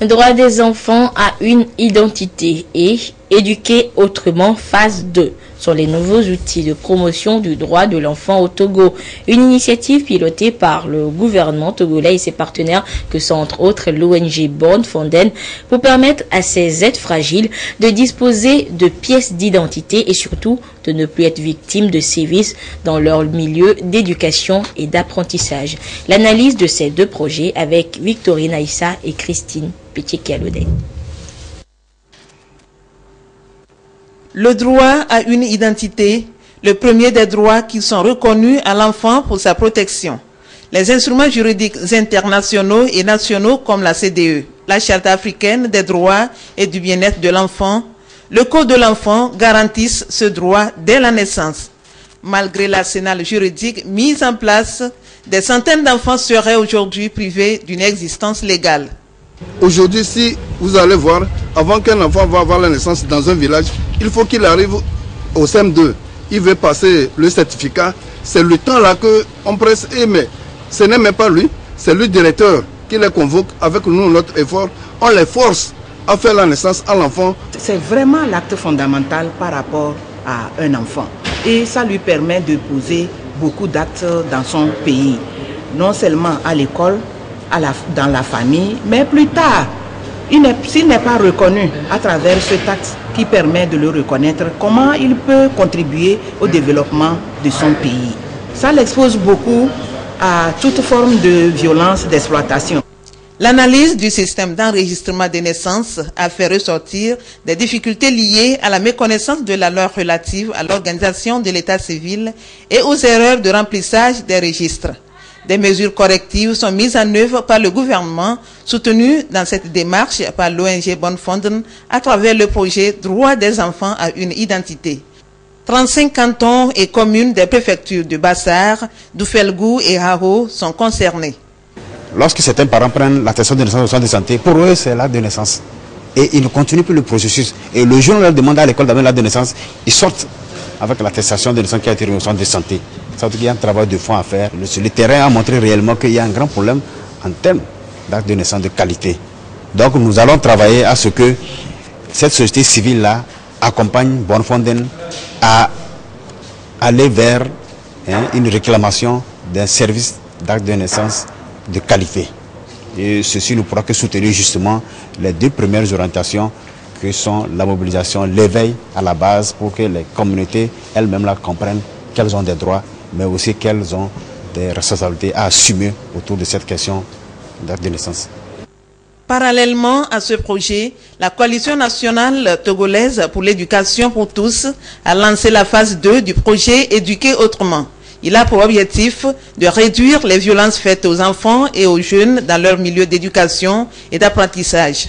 Droit des enfants à une identité et éduquer autrement phase 2 sont les nouveaux outils de promotion du droit de l'enfant au Togo. Une initiative pilotée par le gouvernement togolais et ses partenaires que sont entre autres l'ONG Born Fonden pour permettre à ces êtres fragiles de disposer de pièces d'identité et surtout de ne plus être victimes de sévices dans leur milieu d'éducation et d'apprentissage. L'analyse de ces deux projets avec Victorine Aïssa et Christine Petit-Kialodé. Le droit à une identité, le premier des droits qui sont reconnus à l'enfant pour sa protection. Les instruments juridiques internationaux et nationaux comme la CDE, la Charte africaine des droits et du bien-être de l'enfant, le Code de l'enfant garantissent ce droit dès la naissance. Malgré l'arsenal juridique mis en place, des centaines d'enfants seraient aujourd'hui privés d'une existence légale. Aujourd'hui, si vous allez voir, avant qu'un enfant va avoir la naissance dans un village, il faut qu'il arrive au CM2. Il veut passer le certificat. C'est le temps là qu'on presse. Mais ce n'est même pas lui, c'est le directeur qui les convoque avec nous, notre effort. On les force à faire la naissance à l'enfant. C'est vraiment l'acte fondamental par rapport à un enfant. Et ça lui permet de poser beaucoup d'actes dans son pays. Non seulement à l'école, dans la famille, mais plus tard, s'il n'est pas reconnu à travers cet acte qui permet de le reconnaître, comment il peut contribuer au développement de son pays. Ça l'expose beaucoup à toute forme de violence, d'exploitation. L'analyse du système d'enregistrement des naissances a fait ressortir des difficultés liées à la méconnaissance de la loi relative à l'organisation de l'état civil et aux erreurs de remplissage des registres. Des mesures correctives sont mises en œuvre par le gouvernement, soutenu dans cette démarche par l'ONG Born Fonden à travers le projet Droit des enfants à une identité. 35 cantons et communes des préfectures de Bassar, d'Oufelgou et Haro sont concernés. Lorsque certains parents prennent l'attestation de naissance au centre de santé, pour eux c'est l'acte de naissance. Et ils ne continuent plus le processus. Et le jour où on leur demande à l'école d'avoir l'acte de naissance, ils sortent avec l'attestation de naissance qui a été remise au centre de santé. Ça veut dire qu'il y a un travail de fond à faire. Le terrain a montré réellement qu'il y a un grand problème en termes d'actes de naissance de qualité. Donc nous allons travailler à ce que cette société civile-là accompagne Born Fonden à aller vers une réclamation d'un service d'acte de naissance de qualité. Et ceci ne pourra que soutenir justement les deux premières orientations que sont la mobilisation, l'éveil à la base pour que les communautés elles-mêmes la comprennent qu'elles ont des droits, mais aussi qu'elles ont des responsabilités à assumer autour de cette question d'acte de naissance. Parallèlement à ce projet, la Coalition nationale togolaise pour l'éducation pour tous a lancé la phase 2 du projet Éduquer autrement. Il a pour objectif de réduire les violences faites aux enfants et aux jeunes dans leur milieu d'éducation et d'apprentissage.